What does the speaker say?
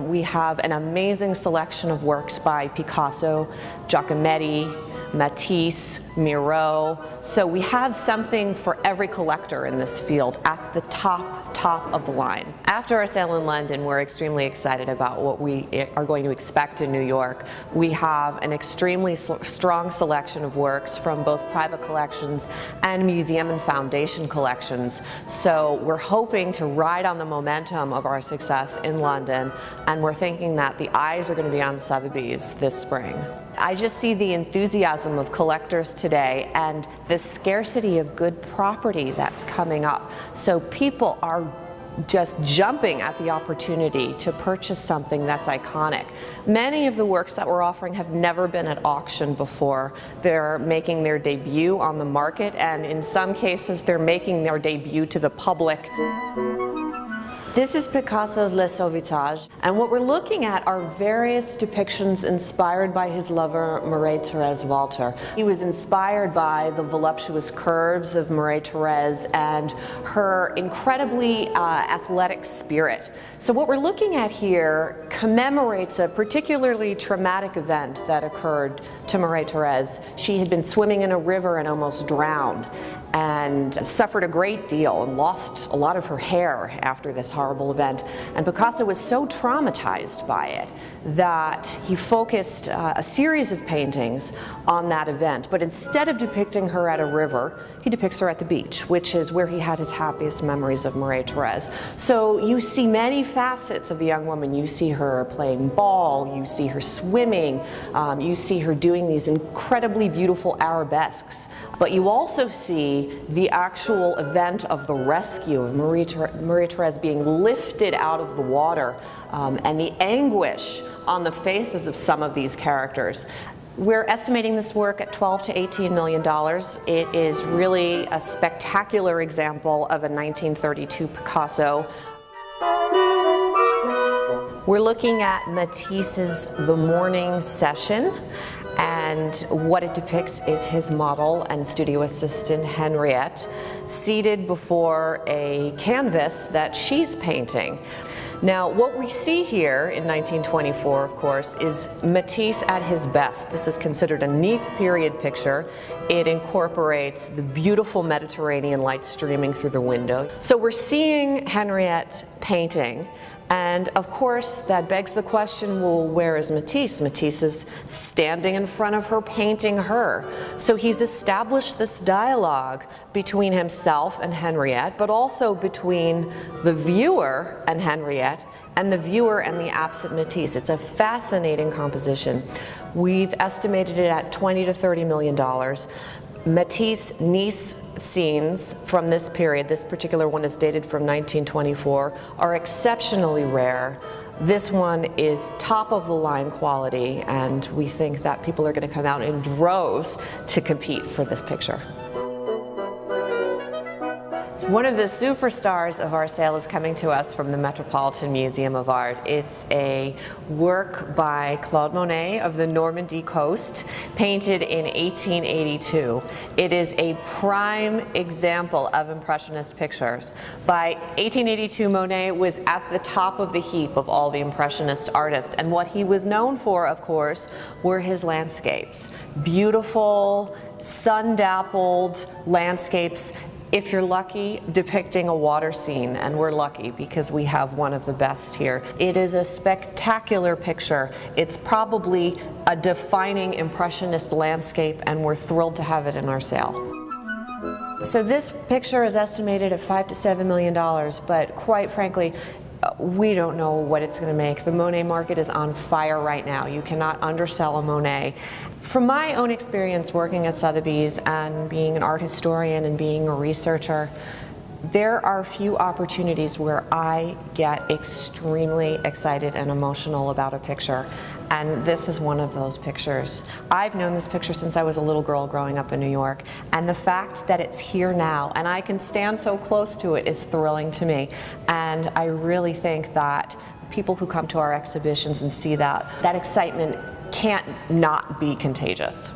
we have an amazing selection of works by Picasso, Giacometti, Matisse, Miro. So we have something for every collector in this field at the top of the line. After our sale in London, we're extremely excited about what we are going to expect in New York. We have an extremely strong selection of works from both private collections and museum and foundation collections. So we're hoping to ride on the momentum of our success in London, and we're thinking that the eyes are going to be on Sotheby's this spring. I just see the enthusiasm of collectors today and the scarcity of good property that's coming up. So people are just jumping at the opportunity to purchase something that's iconic. Many of the works that we're offering have never been at auction before. They're making their debut on the market, and in some cases they're making their debut to the public. This is Picasso's Les Sauvages, and what we're looking at are various depictions inspired by his lover Marie-Thérèse Walter. He was inspired by the voluptuous curves of Marie-Thérèse and her incredibly athletic spirit. So what we're looking at here commemorates a particularly traumatic event that occurred to Marie-Thérèse. She had been swimming in a river and almost drowned, and suffered a great deal and lost a lot of her hair after this horrible event. And Picasso was so traumatized by it that he focused a series of paintings on that event. But instead of depicting her at a river, he depicts her at the beach, which is where he had his happiest memories of Marie-Thérèse. So you see many facets of the young woman. You see her playing ball, you see her swimming, you see her doing these incredibly beautiful arabesques. But you also see the actual event of the rescue of Marie-Thérèse being lifted out of the water, and the anguish on the faces of some of these characters. We're estimating this work at $12 to $18 million. It is really a spectacular example of a 1932 Picasso. We're looking at Matisse's The Morning Session, and what it depicts is his model and studio assistant Henriette seated before a canvas that she's painting. Now, what we see here in 1924, of course, is Matisse at his best. This is considered a Nice period picture. It incorporates the beautiful Mediterranean light streaming through the window. So we're seeing Henriette painting, and of course that begs the question, well, where is Matisse? Matisse is standing in front of her painting her. So he's established this dialogue between himself and Henriette, but also between the viewer and Henriette, and the viewer and the absent Matisse. It's a fascinating composition. We've estimated it at $20 to $30 million. Matisse Nice scenes from this period, this particular one is dated from 1924, are exceptionally rare. This one is top of the line quality, and we think that people are going to come out in droves to compete for this picture. One of the superstars of our sale is coming to us from the Metropolitan Museum of Art. It's a work by Claude Monet of the Normandy coast, painted in 1882. It is a prime example of Impressionist pictures. By 1882, Monet was at the top of the heap of all the Impressionist artists, and what he was known for, of course, were his landscapes. Beautiful, sun-dappled landscapes, if you're lucky, depicting a water scene, and we're lucky because we have one of the best here. It is a spectacular picture. It's probably a defining Impressionist landscape, and we're thrilled to have it in our sale. So this picture is estimated at $5 to $7 million, but quite frankly, we don't know what it's going to make. The Monet market is on fire right now. You cannot undersell a Monet. From my own experience working at Sotheby's and being an art historian and being a researcher, there are few opportunities where I get extremely excited and emotional about a picture, and this is one of those pictures. I've known this picture since I was a little girl growing up in New York, and the fact that it's here now and I can stand so close to it is thrilling to me, and I really think that people who come to our exhibitions and see that excitement can't not be contagious.